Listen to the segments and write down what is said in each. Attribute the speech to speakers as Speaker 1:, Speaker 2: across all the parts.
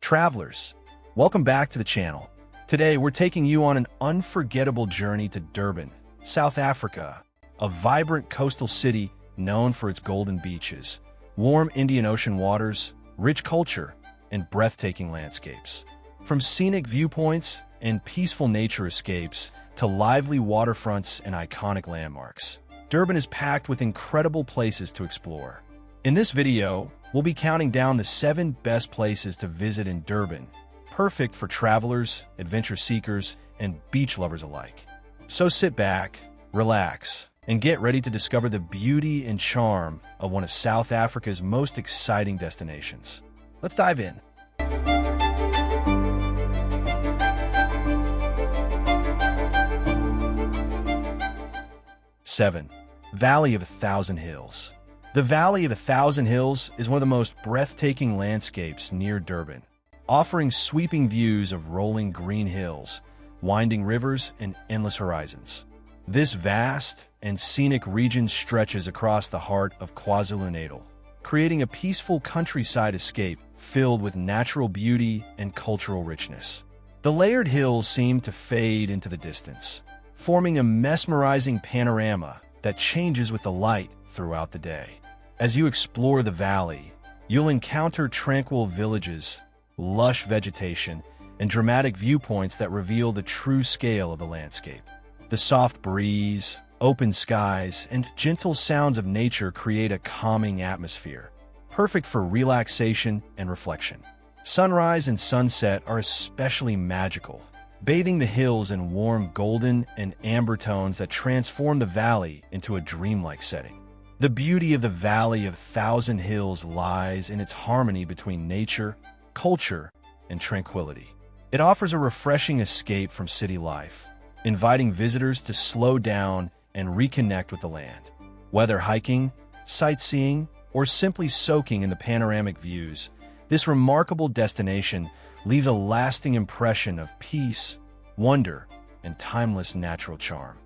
Speaker 1: Travelers, welcome back to the channel. Today we're taking you on an unforgettable journey to Durban, South Africa, a vibrant coastal city known for its golden beaches, warm Indian Ocean waters, rich culture, and breathtaking landscapes. From scenic viewpoints and peaceful nature escapes to lively waterfronts and iconic landmarks, Durban is packed with incredible places to explore. In this video, we'll be counting down the 7 best places to visit in Durban, perfect for travelers, adventure seekers, and beach lovers alike. So sit back, relax, and get ready to discover the beauty and charm of one of South Africa's most exciting destinations. Let's dive in. Seven, Valley of a Thousand Hills. The Valley of a Thousand Hills is one of the most breathtaking landscapes near Durban, offering sweeping views of rolling green hills, winding rivers, and endless horizons. This vast and scenic region stretches across the heart of KwaZulu-Natal, creating a peaceful countryside escape filled with natural beauty and cultural richness. The layered hills seem to fade into the distance, forming a mesmerizing panorama that changes with the light throughout the day. As you explore the valley, you'll encounter tranquil villages, lush vegetation, and dramatic viewpoints that reveal the true scale of the landscape. The soft breeze, open skies, and gentle sounds of nature create a calming atmosphere, perfect for relaxation and reflection. Sunrise and sunset are especially magical, bathing the hills in warm golden and amber tones that transform the valley into a dreamlike setting. The beauty of the Valley of Thousand Hills lies in its harmony between nature, culture, and tranquility. It offers a refreshing escape from city life, inviting visitors to slow down and reconnect with the land. Whether hiking, sightseeing, or simply soaking in the panoramic views, this remarkable destination leaves a lasting impression of peace, wonder, and timeless natural charm.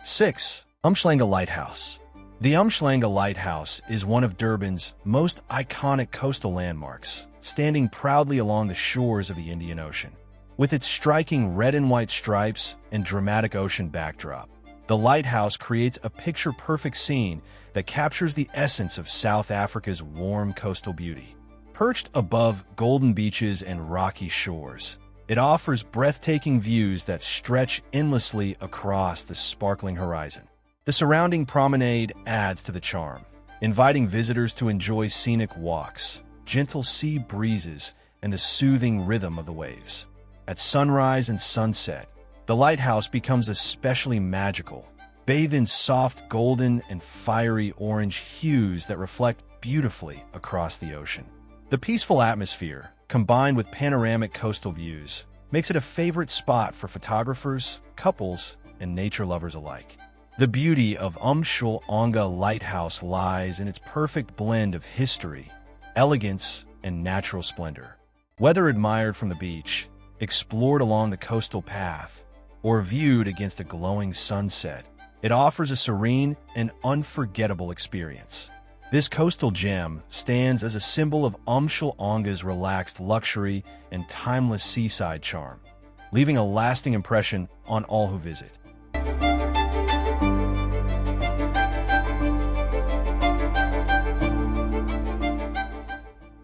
Speaker 1: 6. Umhlanga Lighthouse. The Umhlanga Lighthouse is one of Durban's most iconic coastal landmarks, standing proudly along the shores of the Indian Ocean. With its striking red and white stripes and dramatic ocean backdrop, the lighthouse creates a picture-perfect scene that captures the essence of South Africa's warm coastal beauty. Perched above golden beaches and rocky shores, it offers breathtaking views that stretch endlessly across the sparkling horizon. The surrounding promenade adds to the charm, inviting visitors to enjoy scenic walks, gentle sea breezes, and the soothing rhythm of the waves. At sunrise and sunset, the lighthouse becomes especially magical, bathed in soft golden and fiery orange hues that reflect beautifully across the ocean. The peaceful atmosphere, combined with panoramic coastal views, makes it a favorite spot for photographers, couples, and nature lovers alike. The beauty of Umhlanga Lighthouse lies in its perfect blend of history, elegance, and natural splendor. Whether admired from the beach, explored along the coastal path, or viewed against a glowing sunset, it offers a serene and unforgettable experience. This coastal gem stands as a symbol of Umhlanga's relaxed luxury and timeless seaside charm, leaving a lasting impression on all who visit.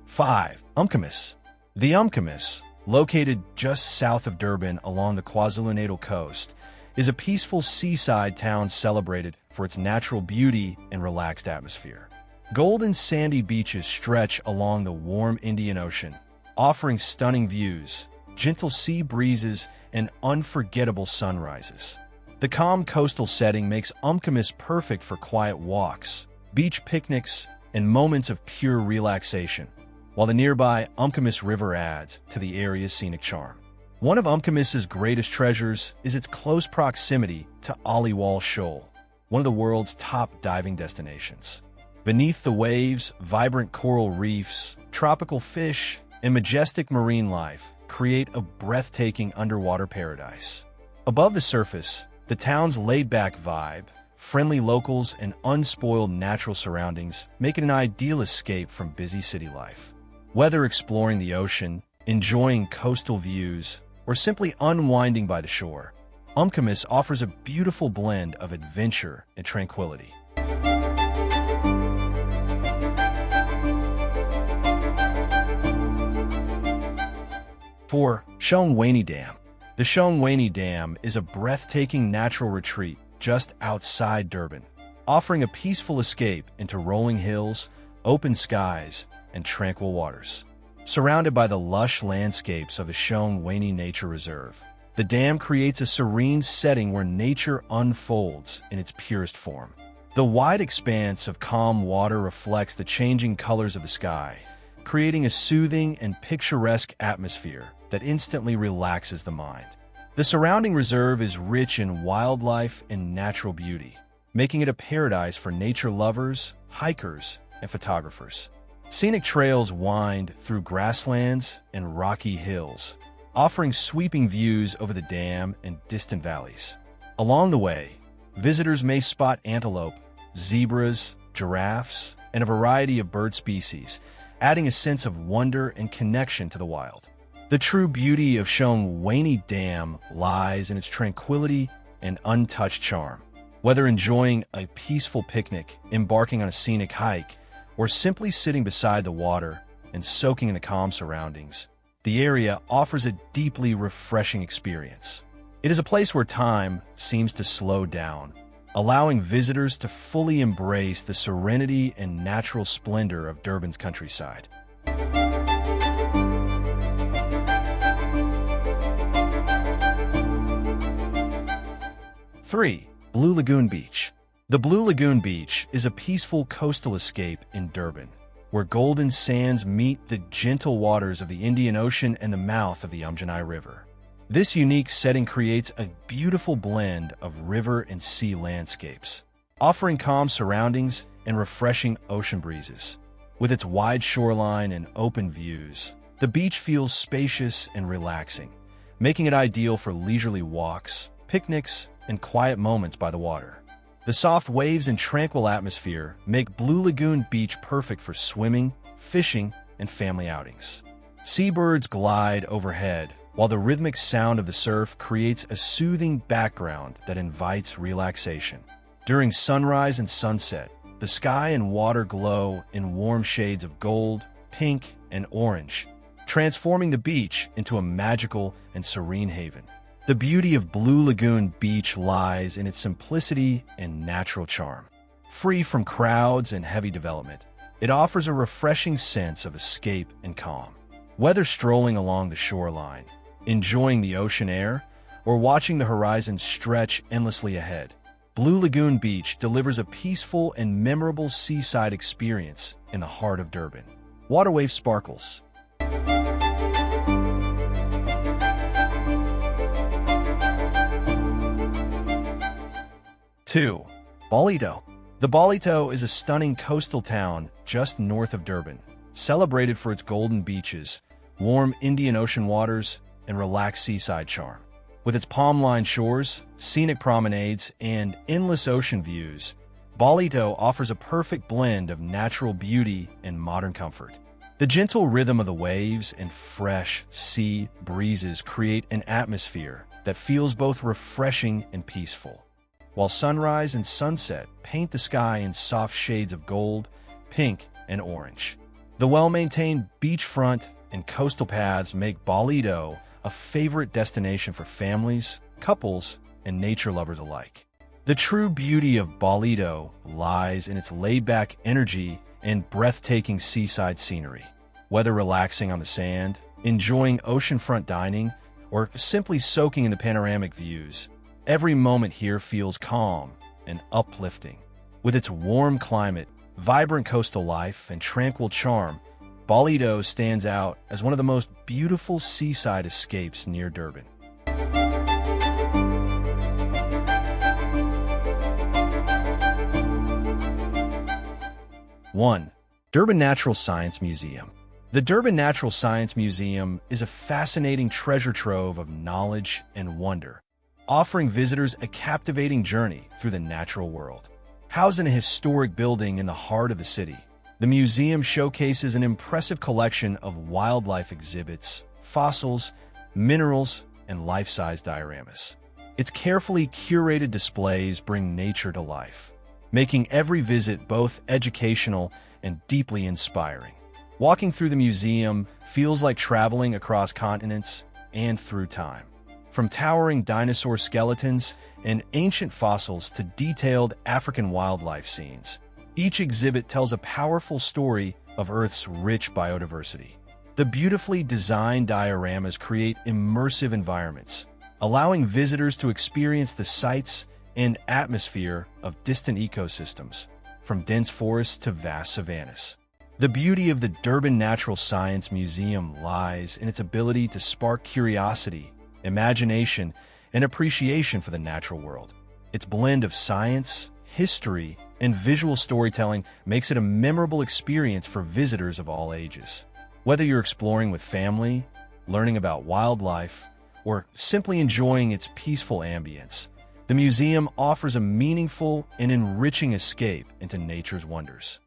Speaker 1: 5. Umkomaas. The Umkomaas, located just south of Durban along the KwaZulu-Natal coast, is a peaceful seaside town celebrated for its natural beauty and relaxed atmosphere. Golden sandy beaches stretch along the warm Indian Ocean, offering stunning views, gentle sea breezes, and unforgettable sunrises. The calm coastal setting makes Umkomaas perfect for quiet walks, beach picnics, and moments of pure relaxation, while the nearby Umkomaas River adds to the area's scenic charm. One of Umkomaas's greatest treasures is its close proximity to Aliwal Shoal, one of the world's top diving destinations. Beneath the waves, vibrant coral reefs, tropical fish, and majestic marine life create a breathtaking underwater paradise. Above the surface, the town's laid-back vibe, friendly locals, and unspoiled natural surroundings make it an ideal escape from busy city life. Whether exploring the ocean, enjoying coastal views, or simply unwinding by the shore, Umkomaas offers a beautiful blend of adventure and tranquility. 4. Shongweni Dam. The Shongweni Dam is a breathtaking natural retreat just outside Durban, offering a peaceful escape into rolling hills, open skies, and tranquil waters. Surrounded by the lush landscapes of the Shongweni Nature Reserve, the dam creates a serene setting where nature unfolds in its purest form. The wide expanse of calm water reflects the changing colors of the sky, creating a soothing and picturesque atmosphere that instantly relaxes the mind. The surrounding reserve is rich in wildlife and natural beauty, making it a paradise for nature lovers, hikers, and photographers. Scenic trails wind through grasslands and rocky hills, offering sweeping views over the dam and distant valleys. Along the way, visitors may spot antelope, zebras, giraffes, and a variety of bird species, adding a sense of wonder and connection to the wild. The true beauty of Shongweni Dam lies in its tranquility and untouched charm. Whether enjoying a peaceful picnic, embarking on a scenic hike, or simply sitting beside the water and soaking in the calm surroundings, the area offers a deeply refreshing experience. It is a place where time seems to slow down, allowing visitors to fully embrace the serenity and natural splendor of Durban's countryside. 3. Blue Lagoon Beach. The Blue Lagoon Beach is a peaceful coastal escape in Durban, where golden sands meet the gentle waters of the Indian Ocean and the mouth of the Umhlanga River. This unique setting creates a beautiful blend of river and sea landscapes, offering calm surroundings and refreshing ocean breezes. With its wide shoreline and open views, the beach feels spacious and relaxing, making it ideal for leisurely walks, picnics, and quiet moments by the water. The soft waves and tranquil atmosphere make Blue Lagoon Beach perfect for swimming, fishing, and family outings. Seabirds glide overhead, while the rhythmic sound of the surf creates a soothing background that invites relaxation. During sunrise and sunset, the sky and water glow in warm shades of gold, pink, and orange, transforming the beach into a magical and serene haven. The beauty of Blue Lagoon Beach lies in its simplicity and natural charm. Free from crowds and heavy development, it offers a refreshing sense of escape and calm. Whether strolling along the shoreline, enjoying the ocean air, or watching the horizon stretch endlessly ahead, Blue Lagoon Beach delivers a peaceful and memorable seaside experience in the heart of Durban. Waterwave sparkles. 2. Ballito. The Ballito is a stunning coastal town just north of Durban, celebrated for its golden beaches, warm Indian Ocean waters, and relaxed seaside charm. With its palm-lined shores, scenic promenades, and endless ocean views, Ballito offers a perfect blend of natural beauty and modern comfort. The gentle rhythm of the waves and fresh sea breezes create an atmosphere that feels both refreshing and peaceful, while sunrise and sunset paint the sky in soft shades of gold, pink, and orange. The well-maintained beachfront and coastal paths make Ballito a favorite destination for families, couples, and nature lovers alike. The true beauty of Ballito lies in its laid-back energy and breathtaking seaside scenery. Whether relaxing on the sand, enjoying oceanfront dining, or simply soaking in the panoramic views, every moment here feels calm and uplifting. With its warm climate, vibrant coastal life, and tranquil charm, Ballito stands out as one of the most beautiful seaside escapes near Durban. 1. Durban Natural Science Museum. The Durban Natural Science Museum is a fascinating treasure trove of knowledge and wonder, offering visitors a captivating journey through the natural world. Housed in a historic building in the heart of the city, the museum showcases an impressive collection of wildlife exhibits, fossils, minerals, and life-size dioramas. Its carefully curated displays bring nature to life, making every visit both educational and deeply inspiring. Walking through the museum feels like traveling across continents and through time. From towering dinosaur skeletons and ancient fossils to detailed African wildlife scenes, each exhibit tells a powerful story of Earth's rich biodiversity. The beautifully designed dioramas create immersive environments, allowing visitors to experience the sights and atmosphere of distant ecosystems, from dense forests to vast savannas. The beauty of the Durban Natural Science Museum lies in its ability to spark curiosity, imagination, and appreciation for the natural world. Its blend of science, history, and visual storytelling makes it a memorable experience for visitors of all ages. Whether you're exploring with family, learning about wildlife, or simply enjoying its peaceful ambience, the museum offers a meaningful and enriching escape into nature's wonders.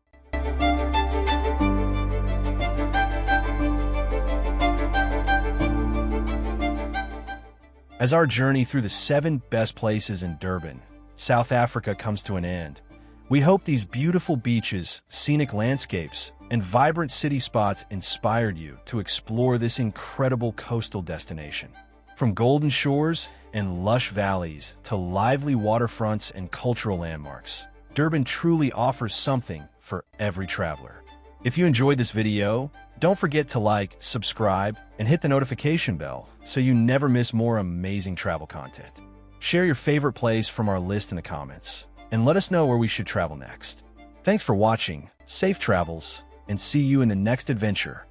Speaker 1: As our journey through the 7 best places in Durban, South Africa comes to an end, we hope these beautiful beaches, scenic landscapes, and vibrant city spots inspired you to explore this incredible coastal destination. From golden shores and lush valleys to lively waterfronts and cultural landmarks, Durban truly offers something for every traveler. If you enjoyed this video, don't forget to like, subscribe, and hit the notification bell so you never miss more amazing travel content. Share your favorite place from our list in the comments, and let us know where we should travel next. Thanks for watching, safe travels, and see you in the next adventure.